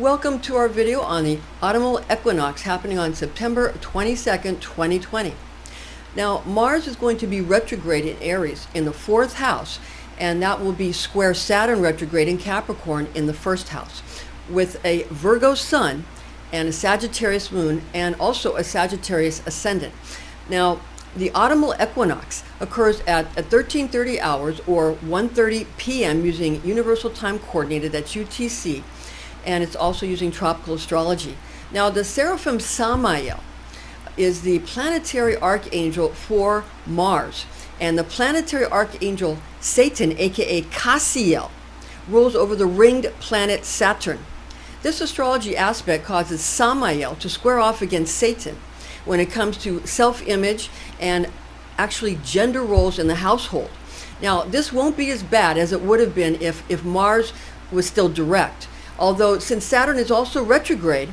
welcome to our video on the autumnal equinox happening on September 22nd, 2020. Now, Mars is going to be retrograde in Aries in the 4th house, and that will be square Saturn retrograde in Capricorn in the 1st house, with a Virgo sun and a Sagittarius moon and also a Sagittarius ascendant. Now, the autumnal equinox occurs at 1330 hours or 1:30 p.m. using Universal Time Coordinated, that's UTC, and it's also using tropical astrology. Now, the SERAPHIM SAMAEL is the planetary archangel for Mars, and the planetary archangel Satan, aka Cassiel, rules over the ringed planet Saturn. This astrology aspect causes Samael to square off against Satan when it comes to self-image and actually gender roles in the household. Now, this won't be as bad as it would have been if Mars was still direct. Although, since Saturn is also retrograde,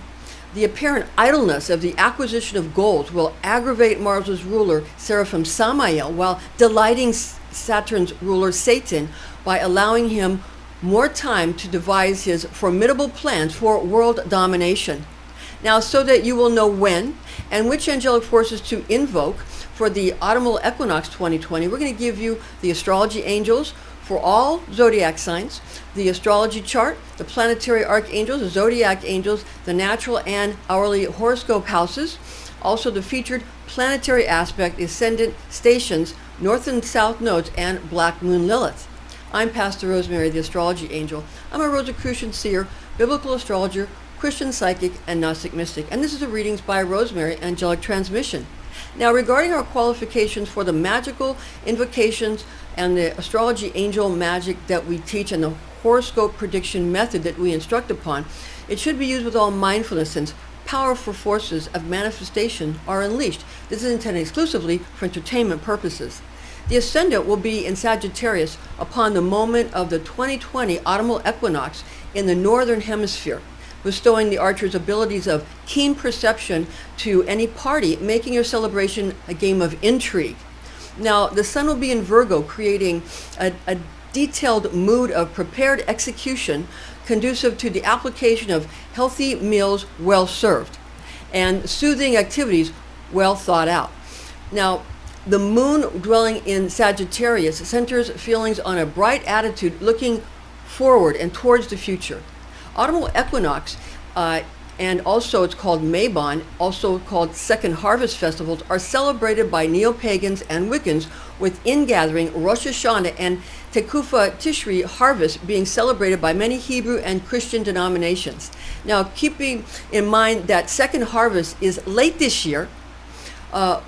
the apparent idleness of the acquisition of goals will aggravate Mars's ruler, Seraphim Samael, while delighting Saturn's ruler, Satan, by allowing him more time to devise his formidable plans for world domination. Now, so that you will know when and which angelic forces to invoke for the autumnal equinox 2020, we're going to give you the astrology angels for all zodiac signs, the astrology chart, the planetary archangels, the zodiac angels, the natural and hourly horoscope houses, also the featured planetary aspect, ascendant stations, north and south nodes, and black moon Lilith. I'm Pastor Rosemary, the astrology angel. I'm a Rosicrucian seer, biblical astrologer, Christian psychic, and Gnostic mystic. And this is a Readings by Rosemary angelic transmission. Now, regarding our qualifications for the magical invocations and the astrology angel magic that we teach and the horoscope prediction method that we instruct upon, it should be used with all mindfulness, since powerful forces of manifestation are unleashed. This is intended exclusively for entertainment purposes. The ascendant will be in Sagittarius upon the moment of the 2020 autumnal equinox in the northern hemisphere, bestowing the archer's abilities of keen perception to any party, making your celebration a game of intrigue. Now, the sun will be in Virgo, creating a detailed mood of prepared execution conducive to the application of healthy meals well served and soothing activities well thought out. Now, the moon dwelling in Sagittarius centers feelings on a bright attitude looking forward and towards the future. Autumnal equinox, and also it's called Mabon, also called Second Harvest festivals, are celebrated by neo-pagans and Wiccans, with ingathering, Rosh Hashanah, and Tekufa Tishri harvest being celebrated by many Hebrew and Christian denominations. Now, keeping in mind that Second Harvest is late this year,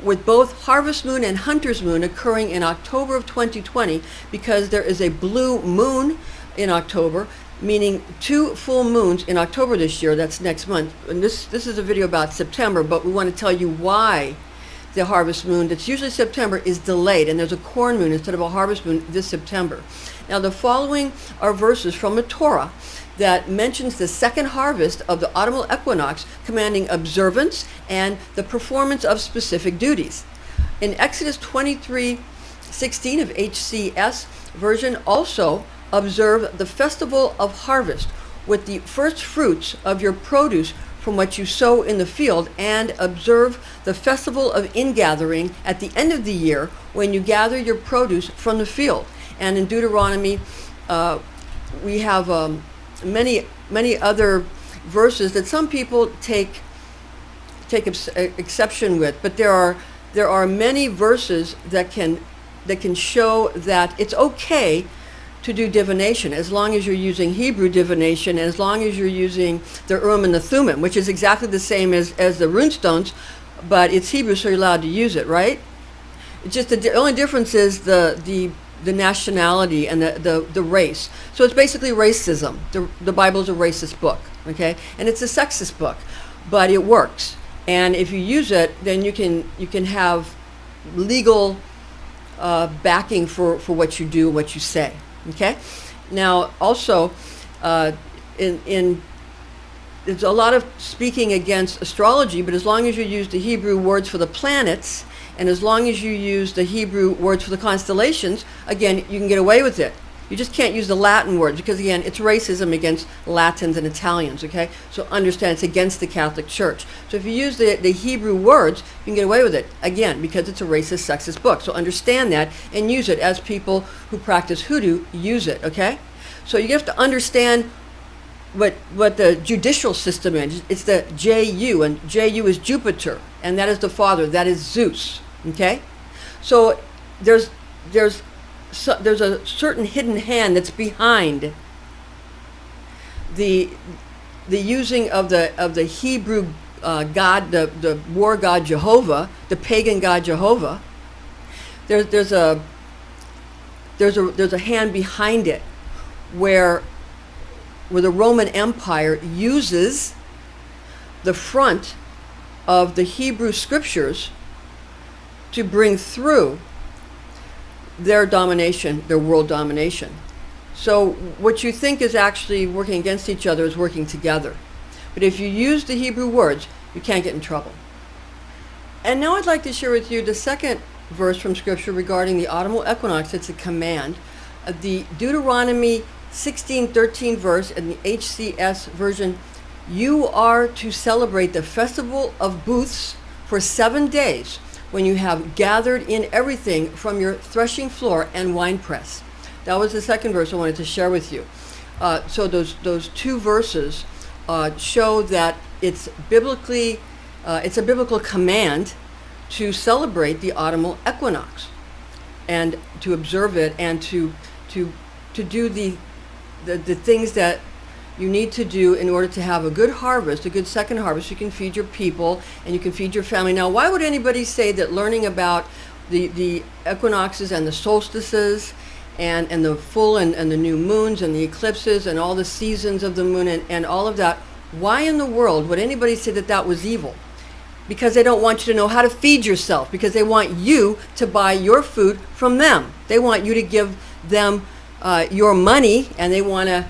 with both Harvest Moon and Hunter's Moon occurring in October of 2020, because there is a blue moon in October, meaning 2 full moons in October this year. That's next month. And this is a video about September, but we want to tell you why the harvest moon, that's usually September, is delayed, and there's a corn moon instead of a harvest moon this September. Now, the following are verses from the Torah that mentions the second harvest of the autumnal equinox, commanding observance and the performance of specific duties. In Exodus 23:16 of HCS version, also observe the festival of harvest with the first fruits of your produce from what you sow in the field, and observe the festival of ingathering at the end of the year when you gather your produce from the field. And in Deuteronomy, we have many other verses that some people take exception with, but there are many verses that can show that it's okay to do divination, as long as you're using Hebrew divination, and as long as you're using the Urim and the Thummim, which is exactly the same as the runestones, but it's Hebrew, so you're allowed to use it, right? It's just the only difference is the nationality and the race. So it's basically racism. The Bible is a racist book, okay? And it's a sexist book, but it works. And if you use it, then you can have legal backing for what you do, what you say. Okay. Now, also, there's a lot of speaking against astrology, but as long as you use the Hebrew words for the planets, and as long as you use the Hebrew words for the constellations, again, you can get away with it. You just can't use the Latin words because, again, it's racism against Latins and Italians, okay? So understand it's against the Catholic Church. So if you use the Hebrew words, you can get away with it, again, because it's a racist, sexist book. So understand that and use it as people who practice hoodoo use it, okay? So you have to understand what the judicial system is. It's the Ju, and Ju is Jupiter, and that is the father, that is Zeus, okay? So there's a certain hidden hand that's behind the using of the Hebrew god, the war god Jehovah, the pagan god Jehovah. There's a hand behind it where the Roman Empire uses the front of the Hebrew scriptures to bring through their domination, their world domination. So what you think is actually working against each other is working together. But if you use the Hebrew words, you can't get in trouble. And now I'd like to share with you the second verse from Scripture regarding the autumnal equinox. It's a command. The Deuteronomy 16:13 verse in the HCS version, you are to celebrate the festival of booths for 7 days, when you have gathered in everything from your threshing floor and winepress. That was the second verse I wanted to share with you. So those two verses show that it's biblically, it's a biblical command to celebrate the autumnal equinox and to observe it and to do the things that you need to do in order to have a good harvest, a good second harvest. You can feed your people and you can feed your family. Now, why would anybody say that learning about the equinoxes and the solstices and the full and the new moons and the eclipses and all the seasons of the moon and all of that, why in the world would anybody say that that was evil? Because they don't want you to know how to feed yourself, because they want you to buy your food from them. They want you to give them your money, and they want to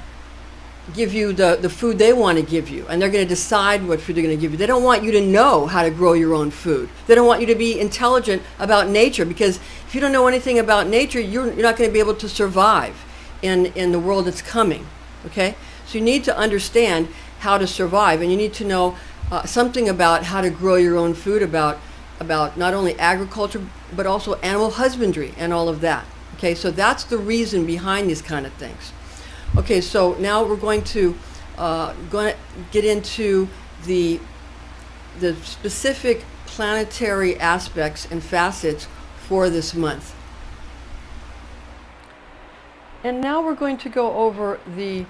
give you the food they want to give you, and they're going to decide what food they're going to give you. They don't want you to know how to grow your own food. They don't want you to be intelligent about nature, because if you don't know anything about nature, you're not going to be able to survive in the world that's coming, okay? So you need to understand how to survive, and you need to know something about how to grow your own food, about not only agriculture, but also animal husbandry and all of that, okay? So that's the reason behind these kind of things. Okay, so now we're going to get into the specific planetary aspects and facets for this month. And now we're going to go over the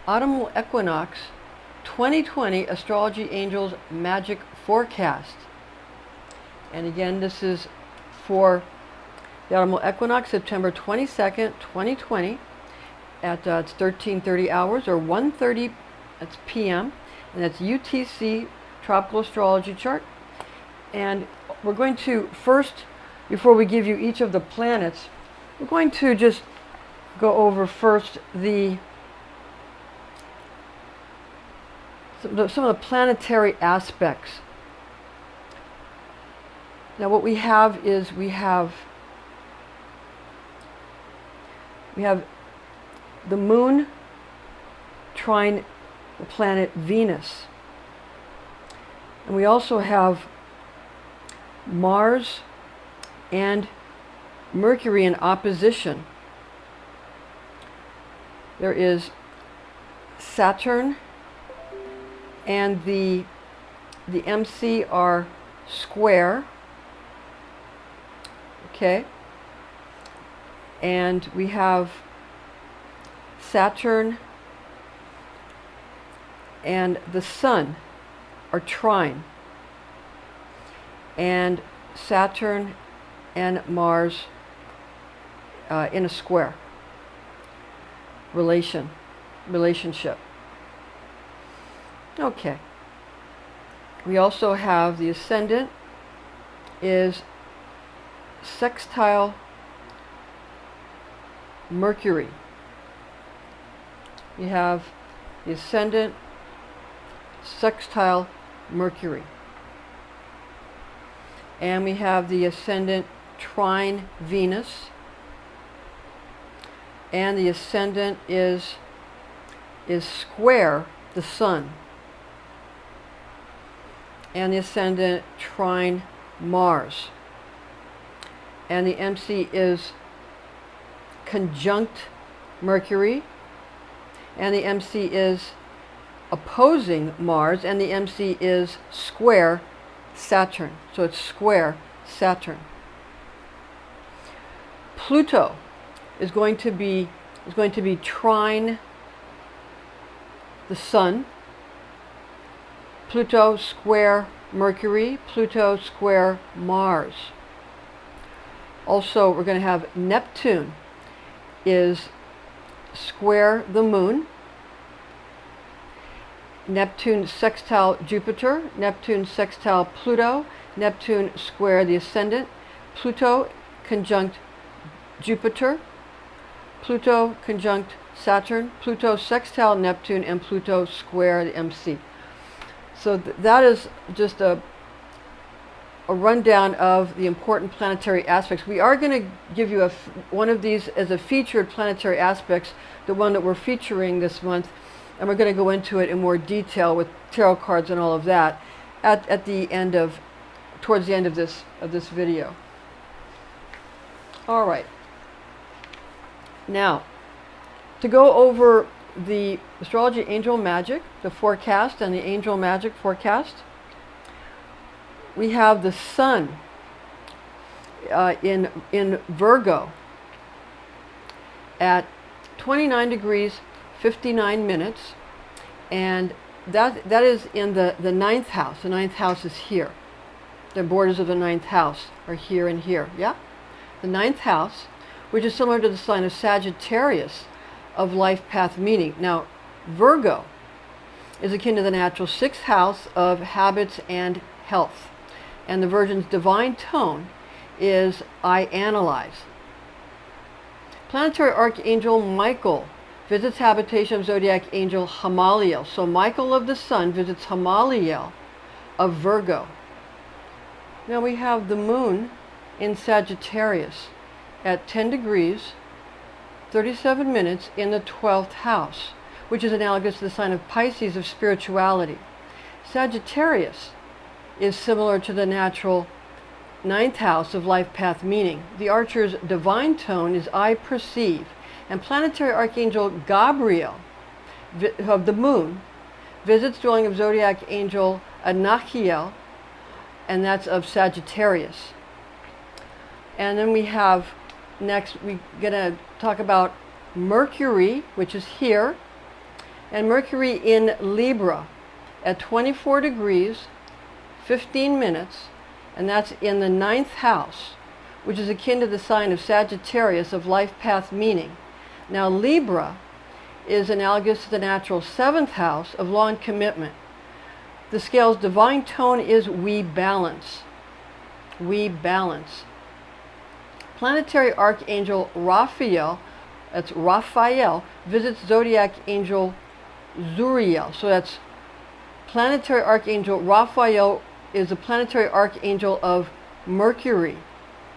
autumnal equinox 2020 Astrology Angel's Magic Forecast. And again, this is for the autumnal equinox, September 22nd, 2020. At it's 13:30 hours or 1:30 that's p.m. and that's UTC tropical astrology chart. And we're going to first, before we give you each of the planets, we're going to just go over first some of the planetary aspects. Now what we have is we have the moon trine the planet Venus. And we also have Mars and Mercury in opposition. There is Saturn and the MC are square. Okay? And we have Saturn and the Sun are trine, and Saturn and Mars in a square relationship. Okay. We also have the ascendant is sextile Mercury. You have the ascendant sextile Mercury. And we have the ascendant trine Venus. and the ascendant is square the sun, and the ascendant trine Mars, and the MC is conjunct Mercury, and the MC is opposing Mars, and the MC is square Saturn. So it's square Saturn. Pluto is going to be trine the sun. Pluto square Mercury, Pluto square Mars. Also, we're going to have Neptune is square the moon. Neptune sextile Jupiter, Neptune sextile Pluto, Neptune square the ascendant, Pluto conjunct Jupiter, Pluto conjunct Saturn, Pluto sextile Neptune, and Pluto square the MC. So that is just a rundown of the important planetary aspects. We are going to give you one of these as a featured planetary aspects, the one that we're featuring this month, and we're going to go into it in more detail with tarot cards and all of that towards the end of this video. All right. Now, to go over the Astrology Angel Magic, the forecast, and the Angel Magic forecast, we have the Sun in Virgo at 29 degrees 59 minutes, and that is in the ninth house. The ninth house is here. The borders of the ninth house are here and here. Yeah, the ninth house, which is similar to the sign of Sagittarius of life path meaning. Now, Virgo is akin to the natural sixth house of habits and health, and the Virgin's divine tone is I analyze. Planetary Archangel Michael visits habitation of zodiac angel Samael. So Michael of the Sun visits Samael of Virgo. Now we have the moon in Sagittarius at 10 degrees 37 minutes in the 12th house, which is analogous to the sign of Pisces of spirituality. Sagittarius is similar to the natural ninth house of life path meaning. The archer's divine tone is I perceive. And planetary archangel Gabriel of the moon visits dwelling of zodiac angel Anachiel, and that's of Sagittarius. And then we have next, we're going to talk about Mercury, which is here, and Mercury in Libra at 24 degrees 15 minutes, and that's in the ninth house, which is akin to the sign of Sagittarius of life path meaning. Now, Libra is analogous to the natural seventh house of law and commitment. The scale's divine tone is we balance. We balance. Planetary Archangel Raphael, that's Raphael, visits zodiac angel Zuriel. So that's planetary Archangel Raphael is a planetary archangel of Mercury.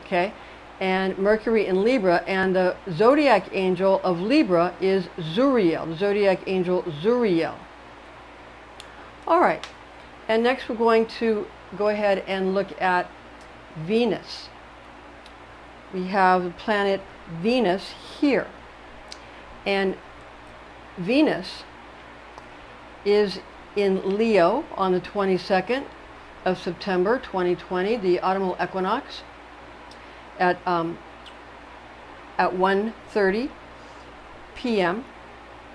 Okay? And Mercury in Libra, and the zodiac angel of Libra is Zuriel, the zodiac angel Zuriel. All right, and next we're going to go ahead and look at Venus. We have the planet Venus here, and Venus is in Leo on the 22nd of September 2020, the autumnal equinox, at 1:30 p.m.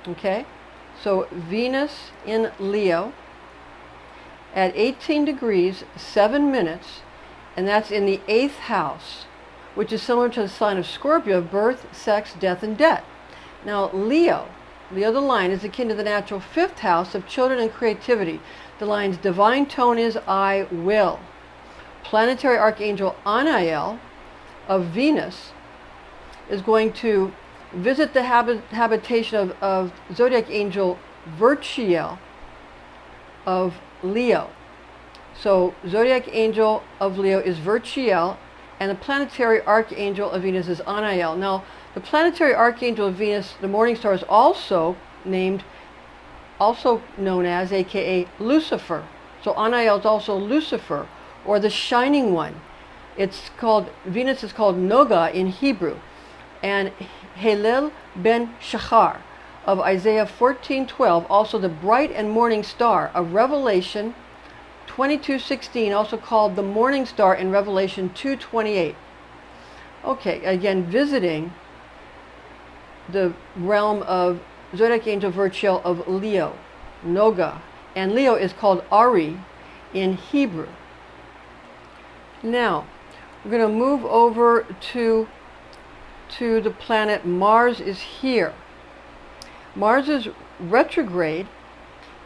Okay, so Venus in Leo at 18 degrees 7 minutes, and that's in the 8th house, which is similar to the sign of Scorpio of birth, sex, death, and debt. Now Leo the line, is akin to the natural 5th house of children and creativity. The line's divine tone is I will. Planetary Archangel Anael of Venus is going to visit the habitation of zodiac angel Virchiel of Leo. So zodiac angel of Leo is Virchiel, and the planetary archangel of Venus is Anael. Now, The planetary archangel of Venus, the morning star, is also known as, aka Lucifer. So Anael is also Lucifer, or the shining one. Venus is called Noga in Hebrew, and Hillel ben Shachar of Isaiah 14:12, also the bright and morning star of Revelation 22:16, also called the morning star in Revelation 2:28. Okay, again, visiting the realm of zodiac angel virtual of Leo, Noga, and Leo is called Ari in Hebrew. Now, we're going to move over to the planet Mars. Is here. Mars is retrograde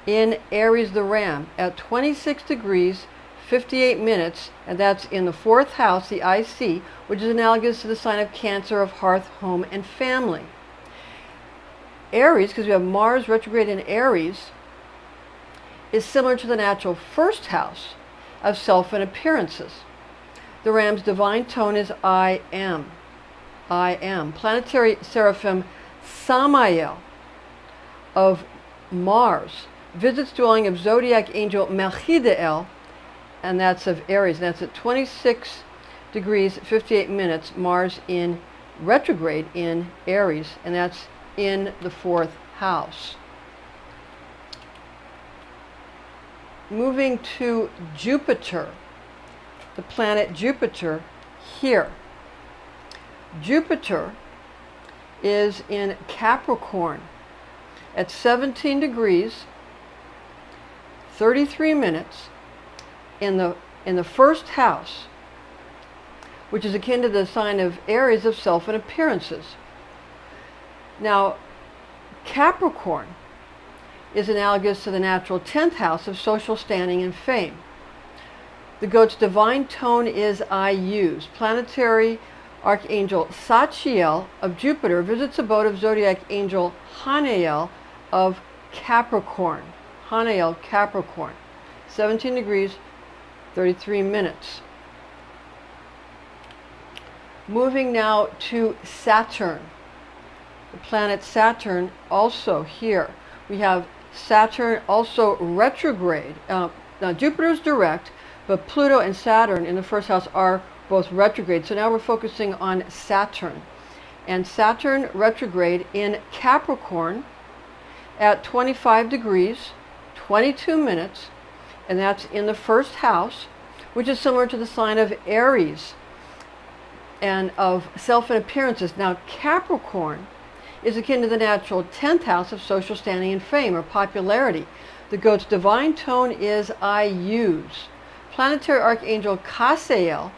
in Aries the Ram at 26 degrees 58 minutes, and that's in the 4th house, the IC, which is analogous to the sign of Cancer of hearth, home, and family. Aries, because we have Mars retrograde in Aries, is similar to the natural 1st house of self and appearances. The Ram's divine tone is I am. I am. Planetary seraphim SAMAEL of Mars visits dwelling of zodiac angel Melchizedek, and that's of Aries. And that's at 26 degrees 58 minutes, Mars in retrograde in Aries, and that's in the 4th house. Moving to Jupiter, the planet Jupiter here. Jupiter is in Capricorn at 17 degrees 33 minutes in the 1st house, which is akin to the sign of Aries of self and appearances. Now, Capricorn is analogous to the natural 10th house of social standing and fame. The goat's divine tone is I use. Planetary archangel Sachiel of Jupiter visits abode of zodiac angel Hanael of Capricorn. Hanael, Capricorn, 17 degrees 33 minutes. Moving now to Saturn. The planet Saturn also here. We have Saturn also retrograde. Now Jupiter's direct, but Pluto and Saturn in the 1st house are both retrograde. So now we're focusing on Saturn. And Saturn retrograde in Capricorn at 25 degrees 22 minutes, and that's in the 1st house, which is similar to the sign of Aries and of self and appearances. Now Capricorn is akin to the natural 10th house of social standing and fame, or popularity. The goat's divine tone is I use. Planetary archangel Cassiel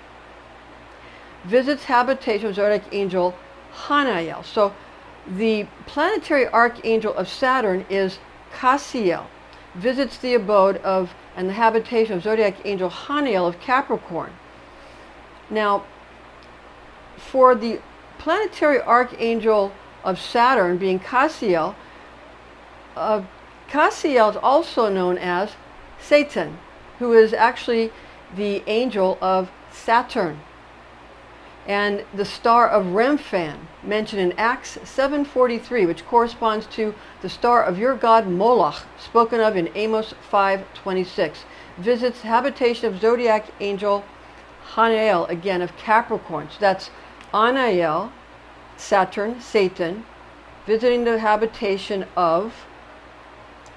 visits habitation of zodiac angel Hanael. So the planetary archangel of Saturn is Cassiel, visits the abode of and the habitation of zodiac angel Hanael of Capricorn. Now, for the planetary archangel of Saturn being Cassiel, Cassiel is also known as Satan, who is actually the angel of Saturn, and the star of Remphan, mentioned in Acts 7:43, which corresponds to the star of your god Moloch, spoken of in Amos 5:26, visits habitation of zodiac angel Hanael, again of Capricorn. So that's Anael, Saturn, Satan, visiting the habitation of,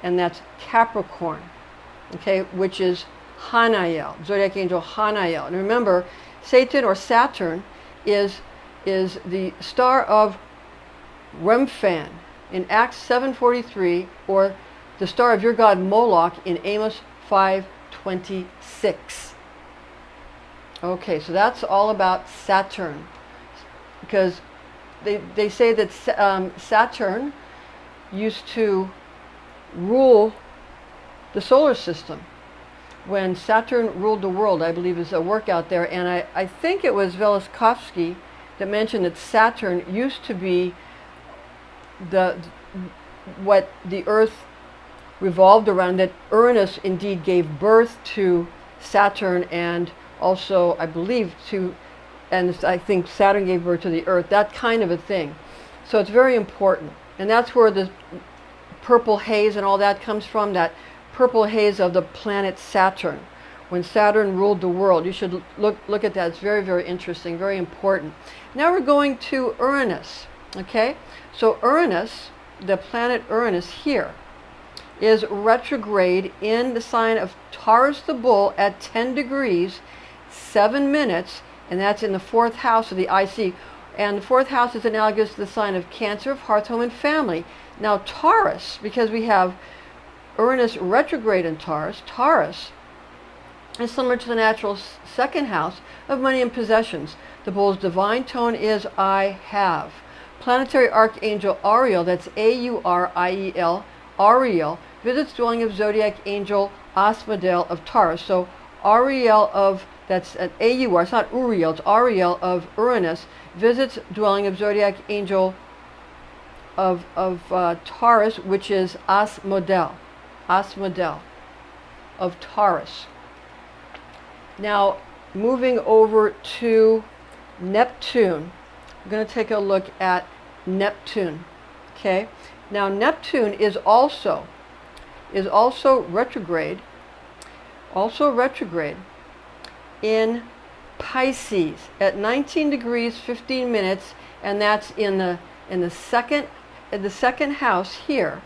and that's Capricorn, okay, which is Hanael, zodiac angel Hanael. And remember, Satan or Saturn is the star of Remphan in Acts 7:43, or the star of your god Moloch in Amos 5:26. Okay, so that's all about Saturn, because they say that Saturn used to rule the solar system. When Saturn ruled the world, I believe is a work out there, and I think it was Velikovsky that mentioned that Saturn used to be what the Earth revolved around, that Uranus indeed gave birth to Saturn, and also I believe and I think Saturn gave birth to the Earth, that kind of a thing. So it's very important. And that's where the purple haze and all that comes from, that purple haze of the planet Saturn. When Saturn ruled the world, you should look at that. It's very, very interesting, very important. Now we're going to Uranus, okay? So Uranus, the planet Uranus here, is retrograde in the sign of Taurus the Bull at 10 degrees, 7 minutes, and that's in the 4th house of the IC. And the 4th house is analogous to the sign of Cancer, of Hearth, Home, and Family. Now Taurus, because we have Uranus retrograde in Taurus, Taurus is similar to the natural 2nd house of money and possessions. The bull's divine tone is I have. Planetary Archangel Ariel, that's A-U-R-I-E-L, Ariel, visits dwelling of Zodiac Angel Asmodel of Taurus. So Ariel of, that's an A-U-R, it's not Uriel, it's Ariel of Uranus, visits dwelling of Zodiac Angel of Taurus, which is Asmodel of Taurus. Now, moving over to Neptune, we're going to take a look at Neptune. Okay. Now, Neptune is also retrograde, in Pisces at 19 degrees 15 minutes, and that's in the second house here,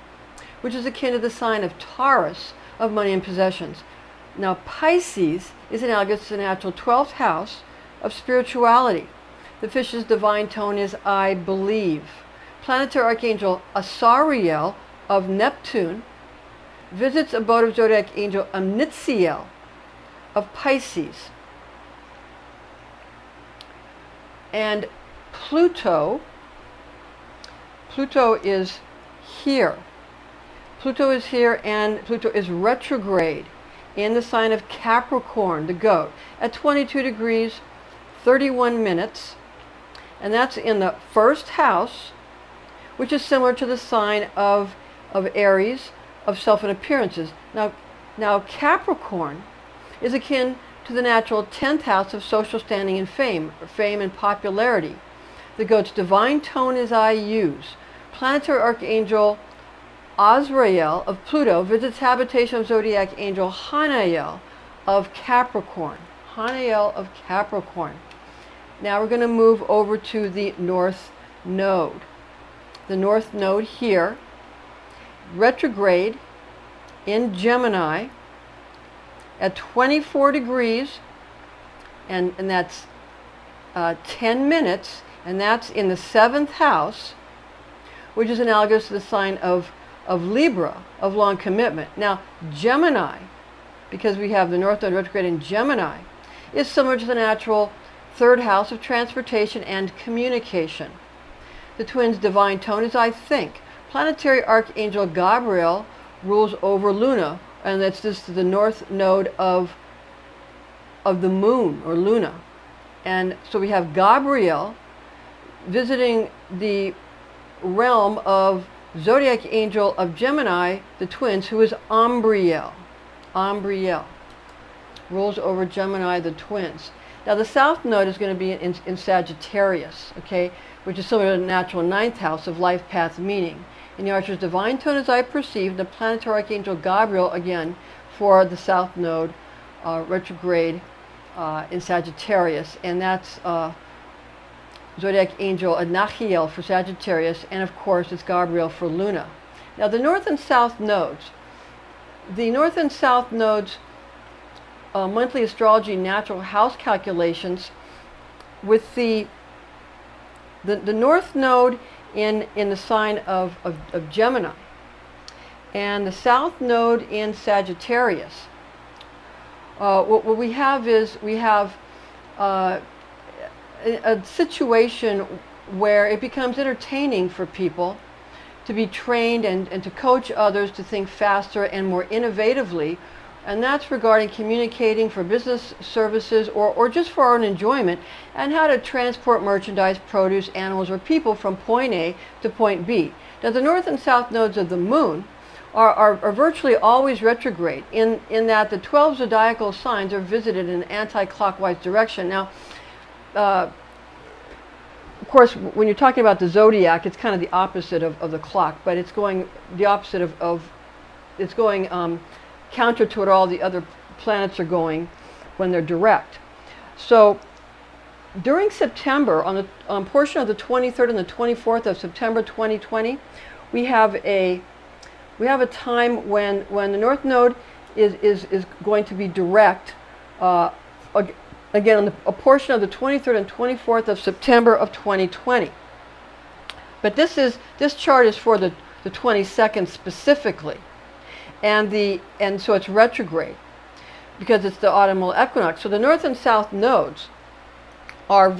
which is akin to the sign of Taurus of money and possessions. Now, Pisces is analogous to the natural 12th house of spirituality. The fish's divine tone is I believe. Planetary Archangel Asariel of Neptune visits abode of Zodiac Angel Amnitziel of Pisces. And Pluto is here. Pluto is here, and Pluto is retrograde in the sign of Capricorn, the goat, at 22 degrees 31 minutes, and that's in the 1st house, which is similar to the sign of Aries, of self and appearances. Now Capricorn is akin to the natural 10th house of social standing and fame and popularity. The goat's divine tone is I use. Planetary Archangel Azrael of Pluto visits habitation of Zodiac Angel Hanael of Capricorn. Hanael of Capricorn. Now we're going to move over to the North Node. The North Node here, retrograde in Gemini at 24 degrees, and that's 10 minutes, and that's in the 7th house, which is analogous to the sign of Libra, of long commitment. Now, Gemini, because we have the North Node retrograde in Gemini, is similar to the natural 3rd house of transportation and communication. The twins' divine tone is I think. Planetary Archangel Gabriel rules over Luna, and that's just the North Node of the moon, or Luna. And so we have Gabriel visiting the realm of Zodiac Angel of Gemini, the twins, who is Umbriel. Umbriel rules over Gemini, the twins. Now the South Node is going to be in Sagittarius, okay, which is similar to the natural 9th house of life path meaning. In the Archer's divine tone, as I perceive, the planetary Archangel Gabriel, again, for the South Node, retrograde in Sagittarius, and that's Zodiac Angel Anachiel for Sagittarius, and of course it's Gabriel for Luna. Now the North and South Nodes. The North and South Nodes monthly astrology natural house calculations, with the North Node in the sign of Gemini, and the South Node in Sagittarius. What we have is a situation where it becomes entertaining for people to be trained and to coach others to think faster and more innovatively, and that's regarding communicating for business services or just for our own enjoyment, and how to transport merchandise, produce, animals, or people from point A to point B. Now the North and South Nodes of the Moon are virtually always retrograde in that the 12 zodiacal signs are visited in an anti-clockwise direction. Now, of course, when you're talking about the zodiac, it's kind of the opposite of the clock, but it's going the opposite of it's going counter to what all the other planets are going when they're direct. So during September, on the portion of the 23rd and the 24th of September 2020, we have a time when the North Node is going to be direct. Again, on a portion of the 23rd and 24th of September of 2020. But this chart is for the 22nd specifically, and so it's retrograde because it's the autumnal equinox. So the north and south nodes are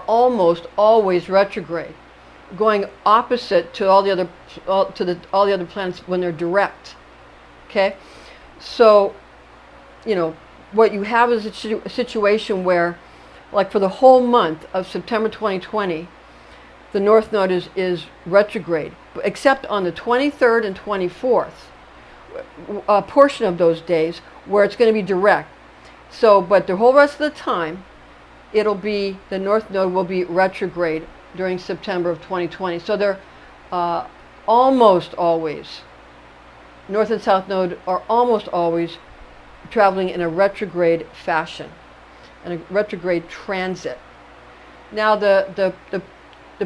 almost always retrograde, going opposite to all the other planets when they're direct. Okay, so what you have is a situation where, like for the whole month of September 2020, the North Node is retrograde, except on the 23rd and 24th, a portion of those days where it's going to be direct. So, but the whole rest of the time, the North Node will be retrograde during September of 2020. So they're almost always, North and South Node are almost always traveling in a retrograde fashion, in a retrograde transit. Now the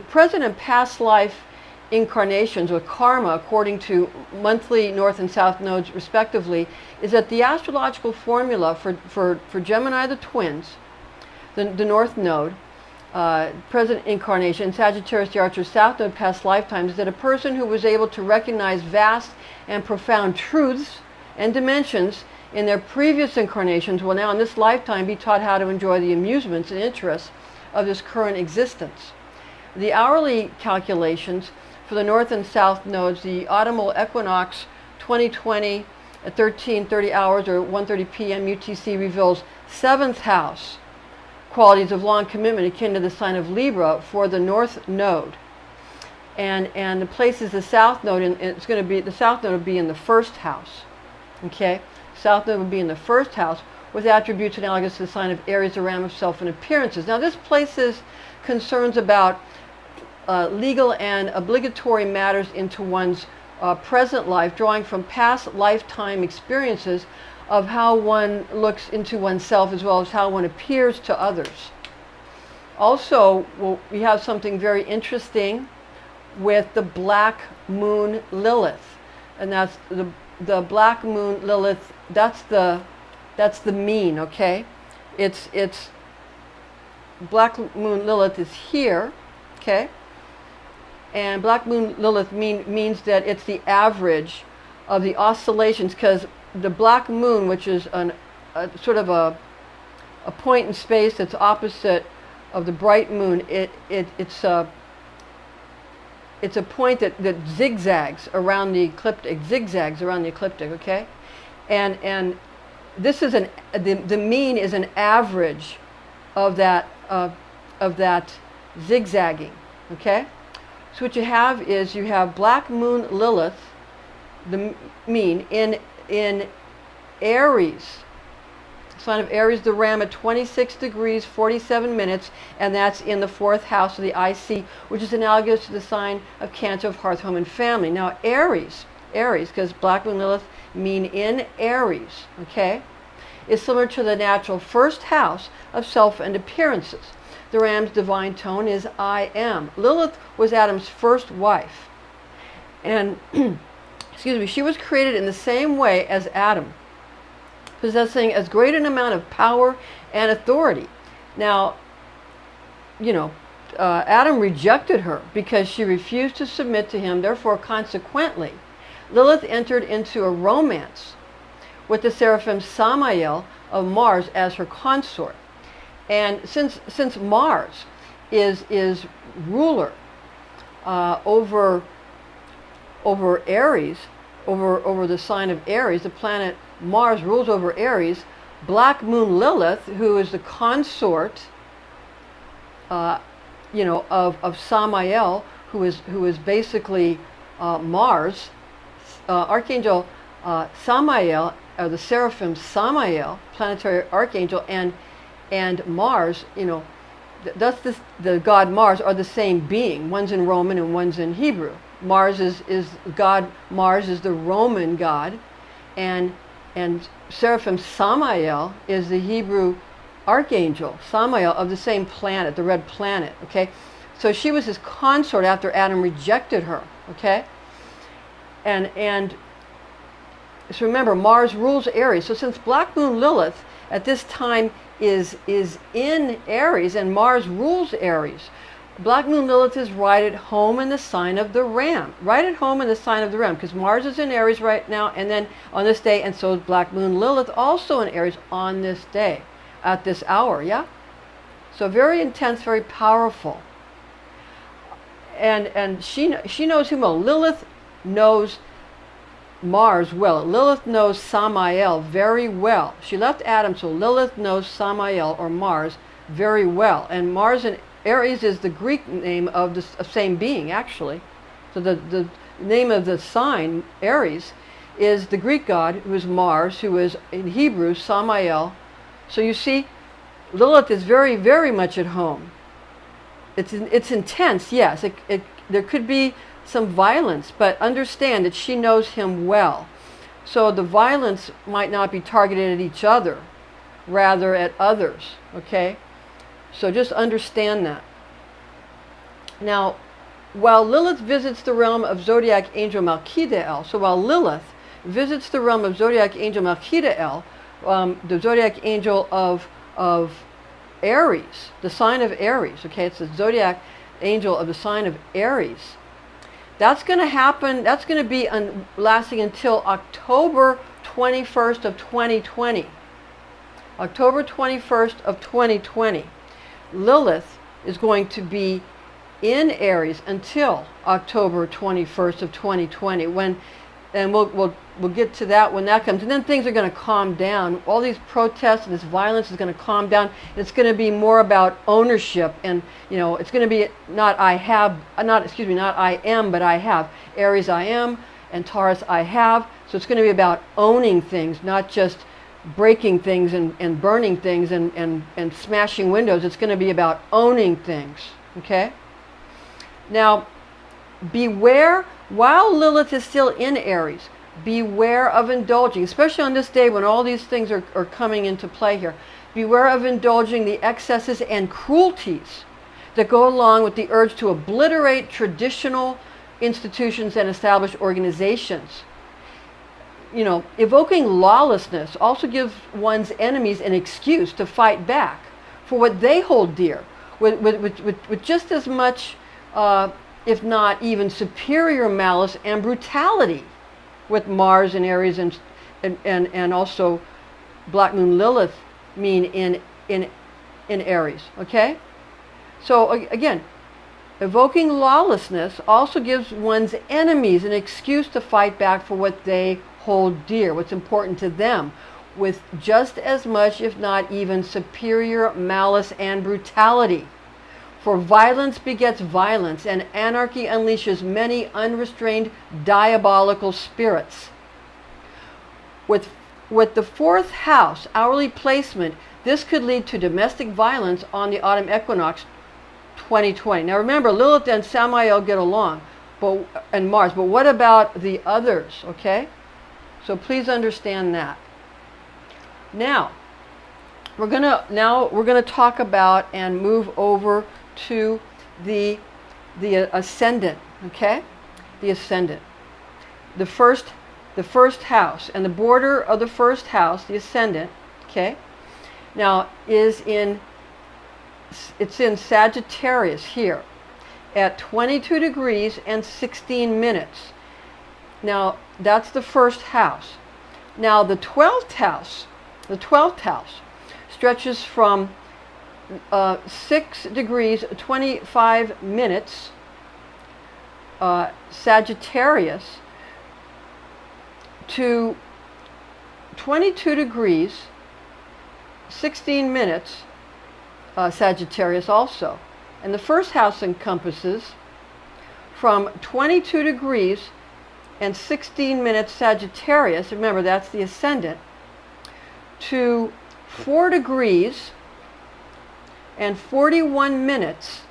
present and past life incarnations, or karma, according to monthly North and South nodes respectively, is that the astrological formula for Gemini the twins, the North Node, present incarnation, Sagittarius the Archer South Node past lifetimes, is that a person who was able to recognize vast and profound truths and dimensions in their previous incarnations will now in this lifetime be taught how to enjoy the amusements and interests of this current existence. The hourly calculations for the North and South nodes, the autumnal equinox 2020 at 13:30 hours or 1:30 p.m. UTC reveals 7th house qualities of long commitment akin to the sign of Libra for the North Node. And the place is the South Node, and it's going to be, the South Node will be in the 1st house. Okay? South Node will be in the 1st house with attributes analogous to the sign of Aries, the ram of self and appearances. Now this places concerns about legal and obligatory matters into one's present life, drawing from past lifetime experiences of how one looks into oneself as well as how one appears to others. Also, we have something very interesting with the black moon Lilith, and that's the black moon Lilith. That's the mean. Okay, it's black moon Lilith is here. Okay, and black moon Lilith means that it's the average of the oscillations, because the black moon, which is a sort of a point in space that's opposite of the bright moon, it's a point that zigzags around the ecliptic, okay? And this is the mean is an average of that zigzagging, okay? So what you have is black moon Lilith, the mean, in Aries, sign of Aries the ram at 26 degrees 47 minutes, and that's in the 4th house of the IC, which is analogous to the sign of Cancer of Hearth, Home and Family. Now Aries, because black moon Lilith mean in Aries, okay, is similar to the natural 1st house of self and appearances. The ram's divine tone is I am. Lilith was Adam's first wife, and excuse me, she was created in the same way as Adam, possessing as great an amount of power and authority. Now, Adam rejected her because she refused to submit to him. Therefore, consequently, Lilith entered into a romance with the seraphim SAMAEL of Mars as her consort. And since Mars is ruler over Aries, over the sign of Aries, the planet Mars rules over Aries, black moon Lilith, who is the consort of SAMAEL, who is basically Mars, Archangel SAMAEL, or the seraphim SAMAEL, planetary archangel, and Mars, thus the god Mars are the same being. One's in Roman and one's in Hebrew. Mars is God. Mars is the Roman god, and Seraphim SAMAEL is the Hebrew archangel SAMAEL of the same planet, the red planet. Okay, so she was his consort after Adam rejected her. Okay, and so remember, Mars rules Aries. So since Black Moon Lilith at this time is in Aries and Mars rules Aries, Black Moon Lilith is right at home in the sign of the Ram. Right at home in the sign of the Ram, because Mars is in Aries right now, and then on this day, and so is Black Moon Lilith also in Aries on this day, at this hour, yeah? So very intense, very powerful. And she knows him well. Lilith knows Mars well. Lilith knows SAMAEL very well. She left Adam, so Lilith knows SAMAEL or Mars very well. And Mars in Aries is the Greek name of the same being, actually. So the name of the sign, Aries, is the Greek god, who is Mars, who is in Hebrew, SAMAEL. So you see, Lilith is very, very much at home. It's intense, yes. There could be some violence, but understand that she knows him well. So the violence might not be targeted at each other, rather at others, okay? So just understand that. Now, while Lilith visits the realm of Zodiac Angel Malkiel, so while Lilith visits the realm of Zodiac Angel Malkiel, the Zodiac Angel of Aries, the sign of Aries, okay, it's the Zodiac Angel of the sign of Aries. That's going to happen, that's going to be lasting until October 21st of 2020. October 21st of 2020. Lilith is going to be in Aries until October 21st of 2020, and we'll get to that when that comes. And then things are going to calm down. All these protests and this violence is going to calm down. It's going to be more about ownership, and it's going to be not I am, but I have. Aries I am, and Taurus I have. So it's going to be about owning things, not just breaking things and burning things and smashing windows. It's going to be about owning things, okay? Now, beware, while Lilith is still in Aries, beware of indulging, especially on this day when all these things are coming into play here. Beware of indulging the excesses and cruelties that go along with the urge to obliterate traditional institutions and established organizations. Evoking lawlessness also gives one's enemies an excuse to fight back for what they hold dear, with just as much, if not even superior malice and brutality, with Mars in Aries and also Black Moon Lilith mean in Aries, okay? So again, evoking lawlessness also gives one's enemies an excuse to fight back for what they hold dear, what's important to them, with just as much, if not even superior malice and brutality. For violence begets violence, and anarchy unleashes many unrestrained diabolical spirits. With the fourth house hourly placement, this could lead to domestic violence on the autumn equinox 2020. Now remember, Lilith and SAMAEL get along, and Mars, but what about the others, okay? So please understand that. Now we're gonna talk about and move over to the ascendant, okay? The ascendant, the first house, and the border of the first house, the ascendant, okay? Now it's in Sagittarius here at 22 degrees and 16 minutes. Now that's the first house. Now the 12th house stretches from 6 degrees 25 minutes Sagittarius to 22 degrees 16 minutes Sagittarius also. And the first house encompasses from 22 degrees and 16 minutes Sagittarius, remember that's the ascendant, to 4 degrees and 41 minutes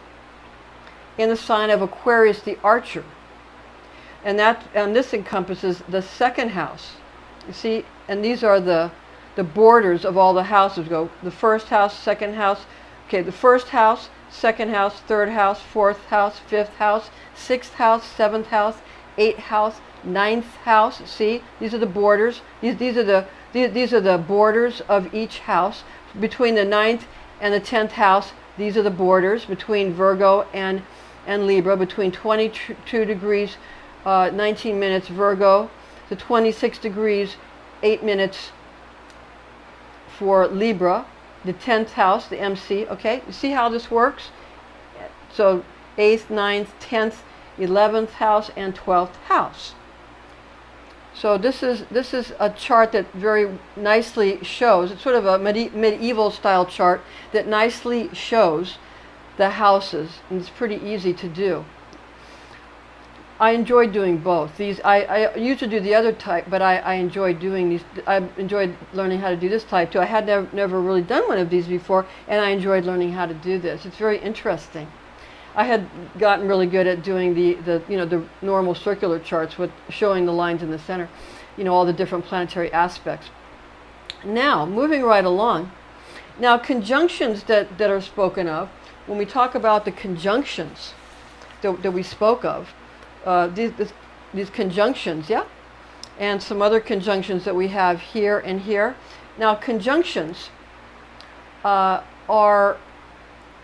in the sign of Aquarius, the Archer. And this encompasses the second house. You see, and these are the borders of all the houses. Go the first house, second house. Okay, the first house, second house, third house, fourth house, fifth house, sixth house, seventh house, eighth house, ninth house. See, these are the borders. These are the borders of each house. Between the ninth and the 10th house, these are the borders between Virgo and Libra. Between 22 degrees, 19 minutes Virgo, to 26 degrees, 8 minutes for Libra. The 10th house, the MC. Okay, you see how this works? So 8th, 9th, 10th, 11th house, and 12th house. So this is a chart that very nicely shows. It's sort of a medieval style chart that nicely shows the houses, and it's pretty easy to do. I enjoy doing both. I used to do the other type, but I enjoy doing these. I enjoyed learning how to do this type too. I had never really done one of these before, and I enjoyed learning how to do this. It's very interesting. I had gotten really good at doing the normal circular charts with showing the lines in the center, all the different planetary aspects. Now, moving right along. Now, conjunctions that are spoken of, when we talk about the conjunctions that we spoke of, these conjunctions, yeah, and some other conjunctions that we have here and here. Now, conjunctions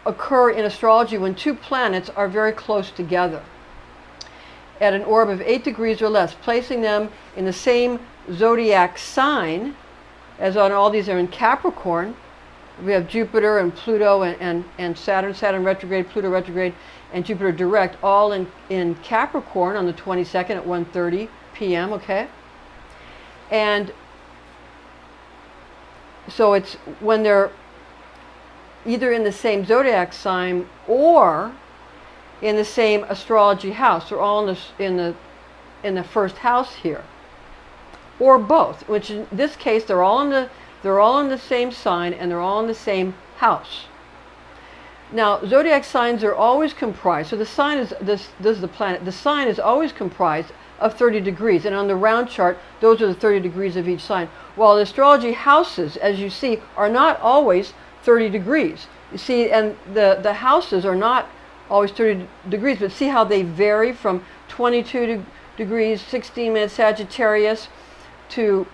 occur in astrology when two planets are very close together at an orb of 8 degrees or less, placing them in the same zodiac sign, as on all these are in Capricorn. We have Jupiter and Pluto and Saturn retrograde, Pluto retrograde, and Jupiter direct, all in Capricorn on the 22nd at 1:30 p.m., okay? And so it's when they're either in the same zodiac sign or in the same astrology house. They're all in the first house here, or both. Which in this case, they're all in the same sign and they're all in the same house. Now, zodiac signs are always comprised. So the sign is this is the planet. The sign is always comprised of 30 degrees, and on the round chart, those are the 30 degrees of each sign. While the astrology houses, as you see, are not always 30 degrees. You see, and the houses are not always 30 degrees, but see how they vary from 22 degrees, 16 minutes Sagittarius to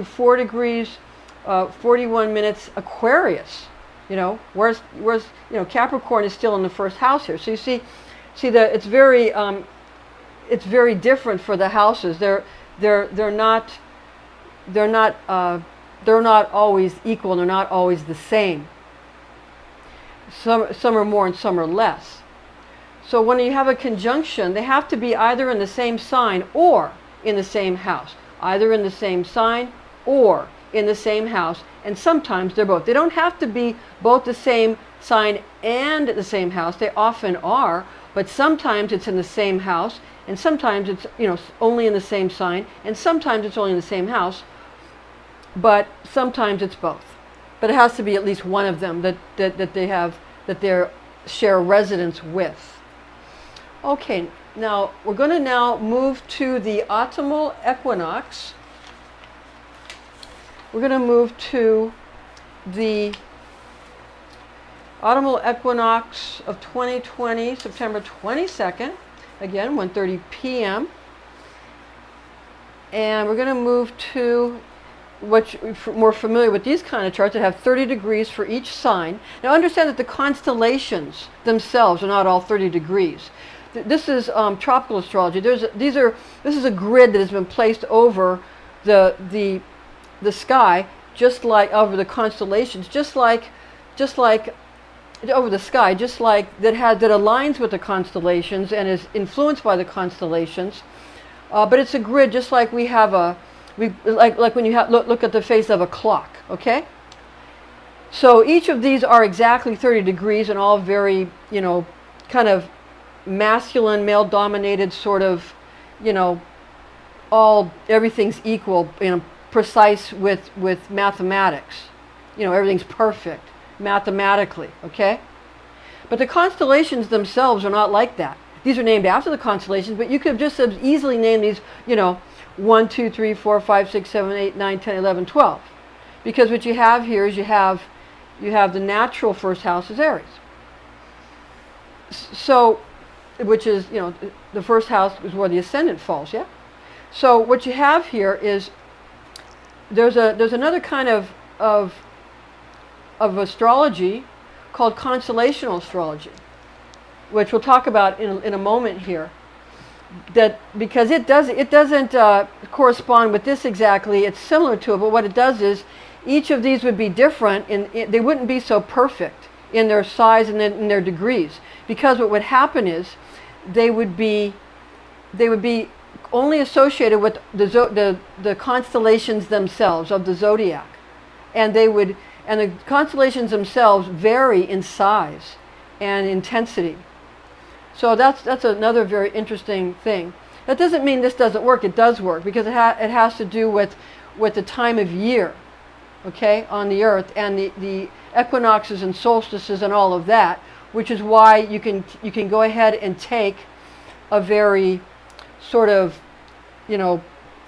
4 degrees, 41 minutes Aquarius. Whereas Capricorn is still in the first house here. So you see that it's very different for the houses. They're not always equal, and they're not always the same. Some are more and some are less. So when you have a conjunction, they have to be either in the same sign or in the same house. Either in the same sign or in the same house, and sometimes they're both. They don't have to be both the same sign and the same house. They often are, but sometimes it's in the same house, and sometimes it's only in the same sign, and sometimes it's only in the same house, but sometimes it's both. But it has to be at least one of them that they share residence with. Okay, now we're going to now move to the autumnal equinox. We're going to move to the autumnal equinox of 2020, September 22nd, again 1:30 p.m. And we're going to move to what you're more familiar with these kind of charts that have 30 degrees for each sign. Now understand that the constellations themselves are not all 30 degrees. This is tropical astrology. This is a grid that has been placed over the sky, just like over the constellations, just like over the sky, just like that aligns with the constellations and is influenced by the constellations. But it's a grid, just like we have like when you look at the face of a clock. Okay. So each of these are exactly 30 degrees and all very kind of masculine, male-dominated sort of, everything's equal, precise with mathematics. everything's perfect mathematically, okay? But the constellations themselves are not like that. These are named after the constellations, but you could have just as easily named these, 1, 2, 3, 4, 5, 6, 7, 8, 9, 10, 11, 12. Because what you have here is you have the natural first house is Aries. So, which is, the first house is where the ascendant falls, yeah? So what you have here is there's another kind of astrology called constellational astrology, which we'll talk about in a moment here. That because it doesn't correspond with this exactly. It's similar to it, but what it does is each of these would be different, and they wouldn't be so perfect in their size and in their degrees. Because what would happen is they would be only associated with the constellations themselves of the zodiac, and the constellations themselves vary in size and intensity. So that's another very interesting thing. That doesn't mean this doesn't work. It does work because it has to do with the time of year, okay, on the Earth, and the equinoxes and solstices and all of that, which is why you can go ahead and take a very sort of,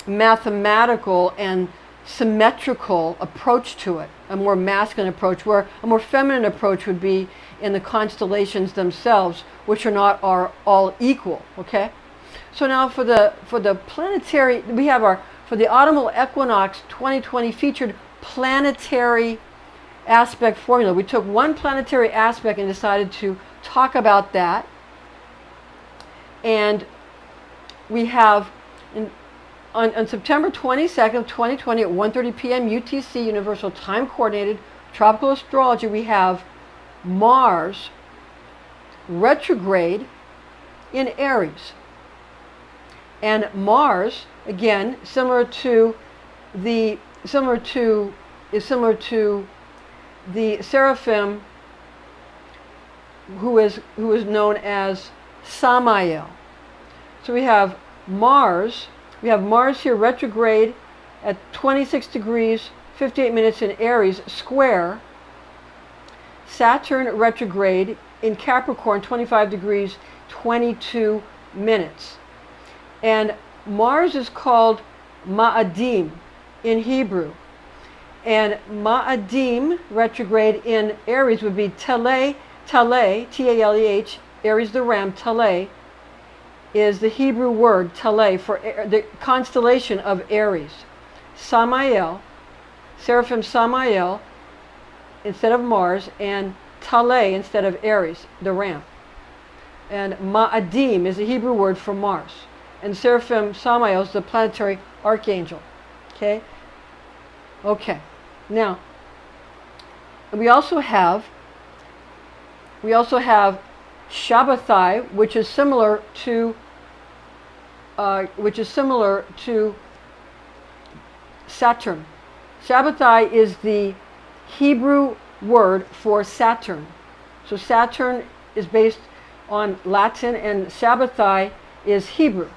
mathematical and symmetrical approach to it, a more masculine approach, where a more feminine approach would be in the constellations themselves, which are not all equal, okay? So now for the planetary, we have for the autumnal equinox 2020 featured planetary aspect formula. We took one planetary aspect and decided to talk about that. And we have on September 22nd, 2020 at 1:30 p.m. UTC, Universal Time Coordinated Tropical Astrology, we have Mars retrograde in Aries. And Mars, again, similar to the SERAPHIM, who is known as SAMAEL. So we have Mars here retrograde at 26 degrees 58 minutes in Aries square Saturn retrograde in Capricorn 25 degrees 22 minutes. And Mars is called Ma'adim in Hebrew. And Ma'adim retrograde in Aries would be Taleh, T-A-L-E-H, Aries the ram, Taleh is the Hebrew word Taleh for the constellation of Aries. SAMAEL, SERAPHIM SAMAEL instead of Mars, and Taleh instead of Aries, the ram. And Ma'adim is the Hebrew word for Mars. And SERAPHIM SAMAEL is the planetary archangel. Okay? Okay. Now, we also have Shabbatai, which is similar to Saturn. Shabbatai is the Hebrew word for Saturn. So Saturn is based on Latin, and Shabbatai is Hebrew.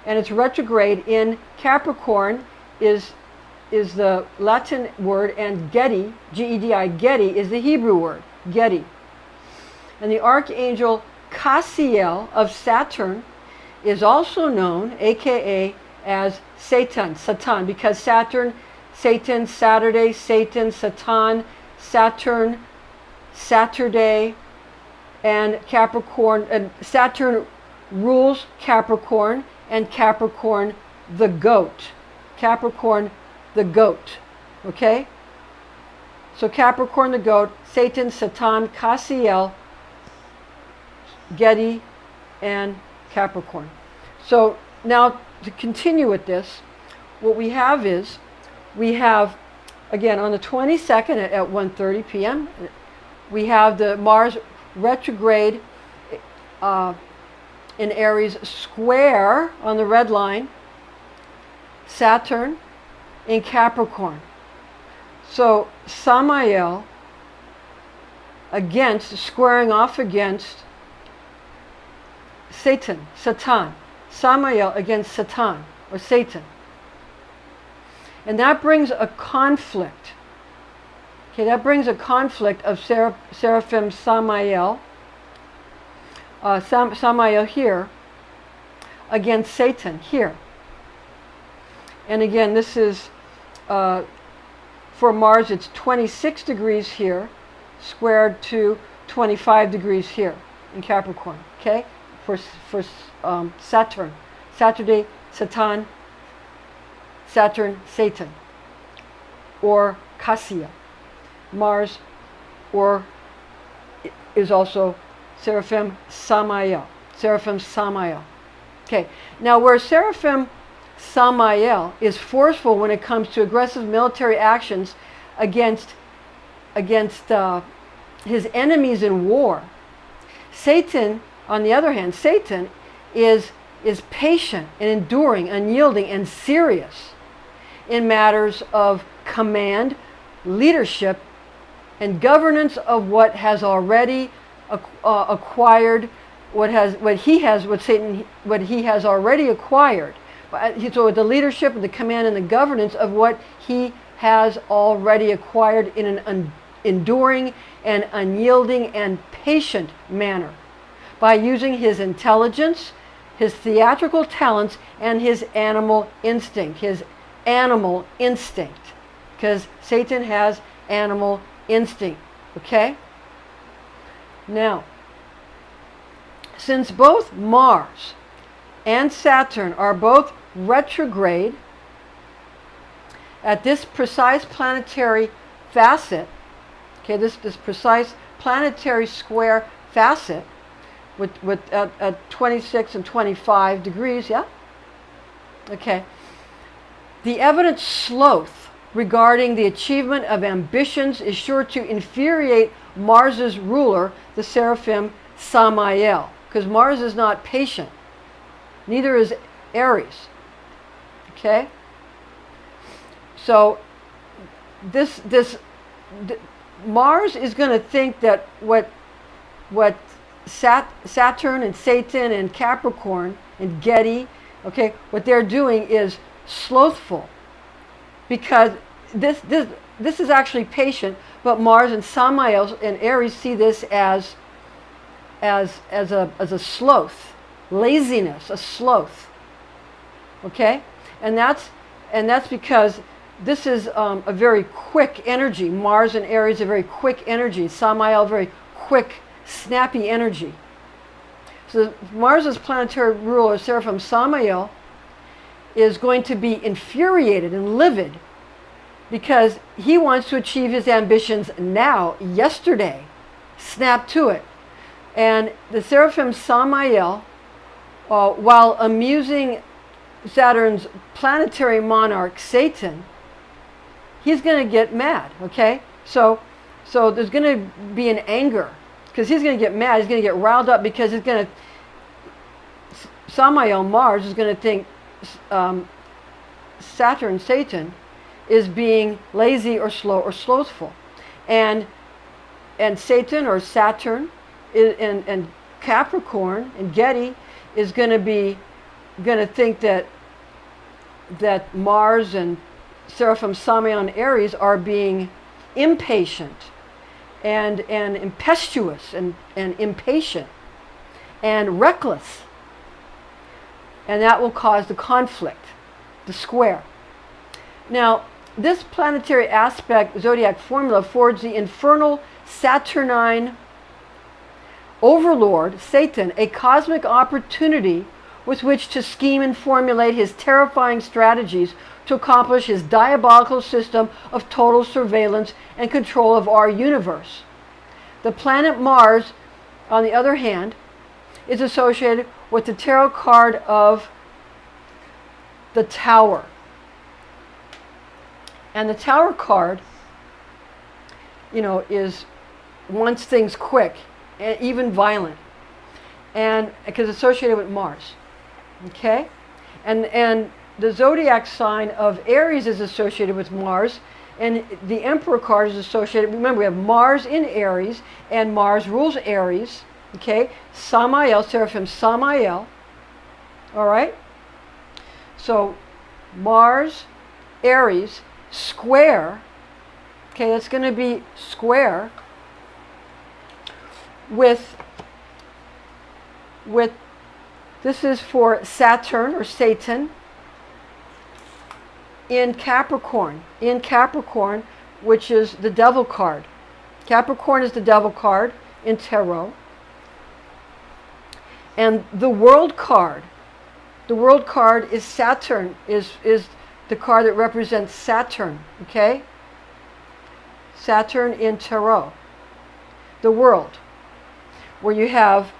And its retrograde in Capricorn is the Latin word, and Gedi, G-E-D-I, Gedi, is the Hebrew word, Gedi. And the archangel Cassiel of Saturn is also known, aka, as Satan, because Saturn, Satan, Saturday, Satan, Satan, Saturn, Saturday, and Capricorn, and Saturn rules Capricorn, and Capricorn the goat. Capricorn the goat, okay? So Capricorn the goat, Satan, Satan, Cassiel, Gedi, and Capricorn. So now to continue with this, what we have is, again, on the 22nd at 1:30 p.m., we have the Mars retrograde in Aries square on the red line, Saturn in Capricorn. So Samael squaring off against Satan, Samael against Satan, or Satan. And that brings a conflict Okay, that brings a conflict of Seraphim SAMAEL, SAMAEL here, against Satan here. And again, this is, for Mars, it's 26 degrees here, squared to 25 degrees here in Capricorn, okay? For Saturn. Saturday, Satan, Saturn, Satan. Or Cassia. Mars, or is also Seraphim SAMAEL. Seraphim SAMAEL. Okay, now where Seraphim SAMAEL is forceful when it comes to aggressive military actions against his enemies in war, Satan, on the other hand, Satan is patient and enduring, unyielding, and serious in matters of command, leadership, and governance of what has already acquired, what he has already acquired. So the leadership, the command, and the governance of what he has already acquired in an enduring and unyielding and patient manner, by using his intelligence, his theatrical talents, and his animal instinct. Because Satan has animal instinct. Okay? Now, since both Mars and Saturn are both retrograde at this precise planetary facet, okay, this precise planetary square facet with at 26 and 25 degrees, yeah? Okay. The evident sloth regarding the achievement of ambitions is sure to infuriate Mars's ruler, the Seraphim SAMAEL, because Mars is not patient. Neither is Aries. Okay? So Mars is going to think that what Saturn and Satan and Capricorn and Getty, okay, what they're doing is slothful, because this is actually patient, but Mars and Samael and Aries see this as a sloth, laziness, a sloth. Okay, and that's because this is a very quick energy. Mars and Aries are very quick energy. Samael, very quick, snappy energy. So Mars's planetary ruler, Seraphim Samael, is going to be infuriated and livid because he wants to achieve his ambitions now, yesterday. Snap to it. And the Seraphim Samael, while amusing Saturn's planetary monarch Satan, he's going to get mad, okay? So there's going to be an anger, because he's going to get mad, he's going to get riled up, because he's going to, Samael, Mars, is going to think Saturn, Satan, is being lazy or slow or slothful. And Satan or Saturn and Capricorn and Getty is going to think that Mars and Seraphim Samael and Aries are being impatient and impetuous and impatient and reckless. And that will cause the conflict, the square. Now, this planetary aspect zodiac formula affords the infernal Saturnine overlord, Satan, a cosmic opportunity with which to scheme and formulate his terrifying strategies to accomplish his diabolical system of total surveillance and control of our universe. The planet Mars, on the other hand, is associated with the tarot card of the Tower. And the Tower card, wants things quick, and even violent, and because it's associated with Mars. Okay? And the zodiac sign of Aries is associated with Mars, and the Emperor card is associated, remember, we have Mars in Aries, and Mars rules Aries. Okay? Samael, Seraphim Samael. All right? So Mars, Aries, square Okay, that's going to be square with, this is for Saturn or Satan in Capricorn, which is the devil card. Capricorn is the devil card in tarot. And the world card is Saturn, is the card that represents Saturn, okay? Saturn in tarot. The world, where you have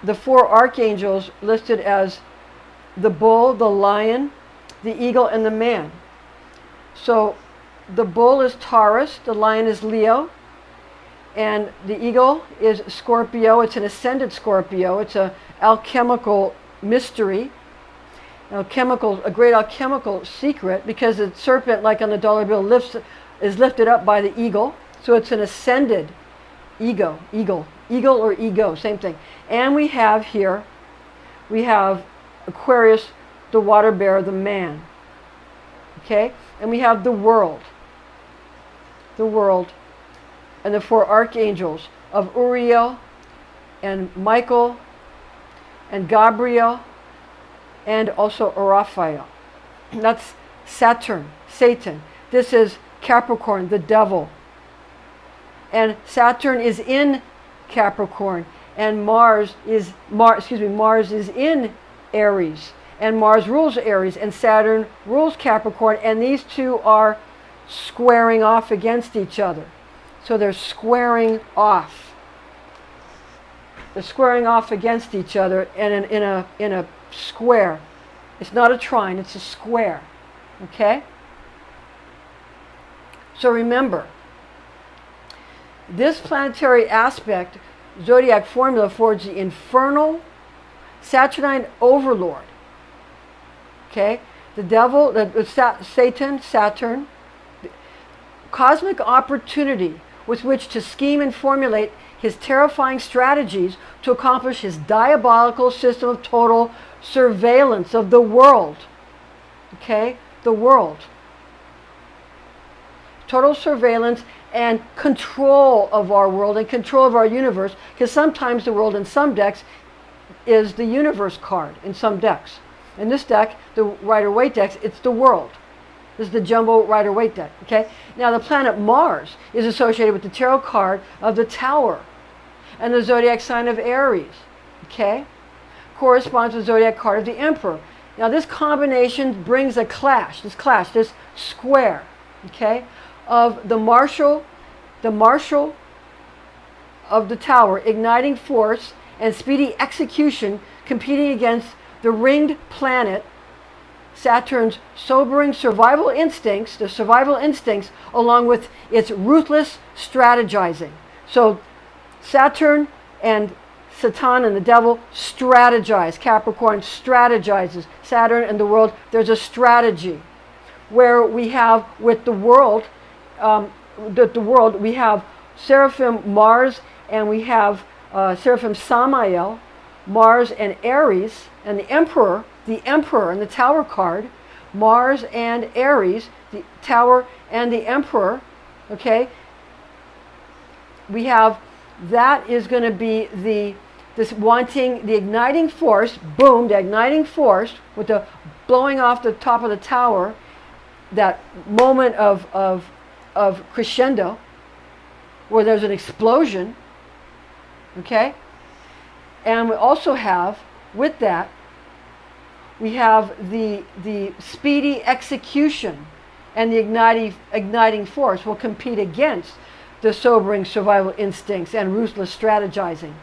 the 4 archangels listed as the bull, the lion, the eagle, and the man. So the bull is Taurus, the lion is Leo, and the eagle is Scorpio. It's an ascended Scorpio. It's a alchemical mystery, a great alchemical secret, because the serpent, like on the dollar bill, is lifted up by the eagle. So it's an ascended eagle or ego, same thing. And we have here, Aquarius, the water bearer, the man. Okay? And we have the world, and the 4 archangels of Uriel and Michael and Gabriel and also Raphael. That's Saturn, Satan. This is Capricorn, the devil. And Saturn is in Capricorn, and Mars is in Aries, and Mars rules Aries, and Saturn rules Capricorn, and these two are squaring off against each other. So they're squaring off. They're squaring off against each other, and in a square. It's not a trine, it's a square. Okay? So remember, this planetary aspect, zodiac formula, affords the infernal Saturnine overlord. Okay? The devil, Satan, Saturn, cosmic opportunity with which to scheme and formulate his terrifying strategies to accomplish his diabolical system of total surveillance of the world. Okay? The world. Total surveillance and control of our world and control of our universe, because sometimes the world in some decks is the universe card in some decks. In this deck, the Rider-Waite decks, it's the world. This is the jumbo Rider-Waite deck. Okay? Now the planet Mars is associated with the tarot card of the Tower and the zodiac sign of Aries. Okay? Corresponds to the zodiac card of the Emperor. Now this combination brings a clash, this square, okay, of the marshal of the Tower, igniting force and speedy execution, competing against the ringed planet, Saturn's sobering survival instincts, along with its ruthless strategizing. So Saturn and Satan and the devil strategize. Capricorn strategizes. Saturn and the world, there's a strategy. Where we have with the world, we have Seraphim Mars, and we have Seraphim SAMAEL, Mars and Aries, and the Emperor and the Tower card, Mars and Aries, the Tower and the Emperor, okay? We have, that is going to be this wanting the igniting force, boom, the igniting force with the blowing off the top of the tower, that moment of crescendo, where there's an explosion, okay? And we also have, with that, we have the speedy execution, and the igniting force will compete against the sobering survival instincts and ruthless strategizing.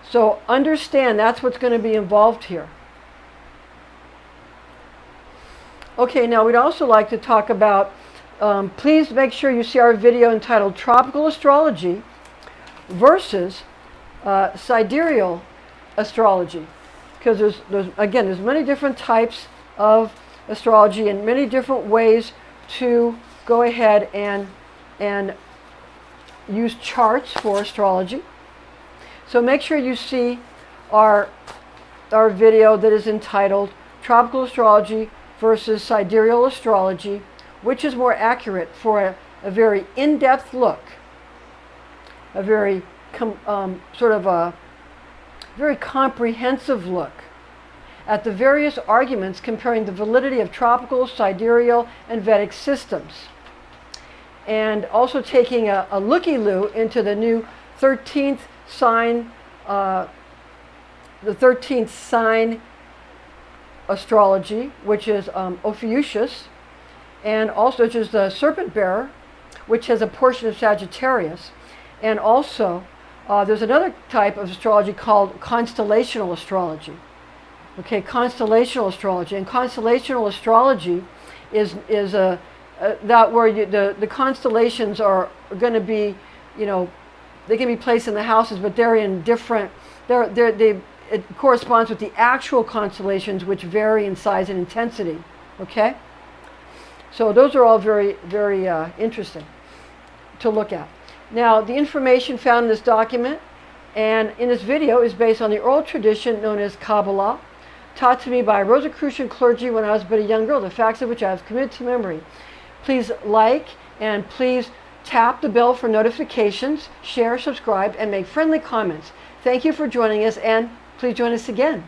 So understand that's what's going to be involved here. Okay, now we'd also like to talk about, please make sure you see our video entitled Tropical Astrology versus Sidereal Astrology. Because there's many different types of astrology and many different ways to go ahead and use charts for astrology. So make sure you see our video that is entitled Tropical Astrology versus Sidereal Astrology, which is more accurate for a very in-depth look, a very sort of a very comprehensive look at the various arguments comparing the validity of tropical, sidereal, and Vedic systems, and also taking a looky-loo into the new 13th sign, astrology, which is Ophiuchus, and also which is the serpent bearer, which has a portion of Sagittarius, and also there's another type of astrology called constellational astrology. Okay, constellational astrology, and constellational astrology is that where the constellations are going to be, they can be placed in the houses, but they're in different. It corresponds with the actual constellations, which vary in size and intensity. Okay, so those are all very, very interesting to look at. Now, the information found in this document and in this video is based on the oral tradition known as Kabbalah, taught to me by Rosicrucian clergy when I was but a young girl, the facts of which I have committed to memory. Please like and please tap the bell for notifications, share, subscribe, and make friendly comments. Thank you for joining us, and please join us again.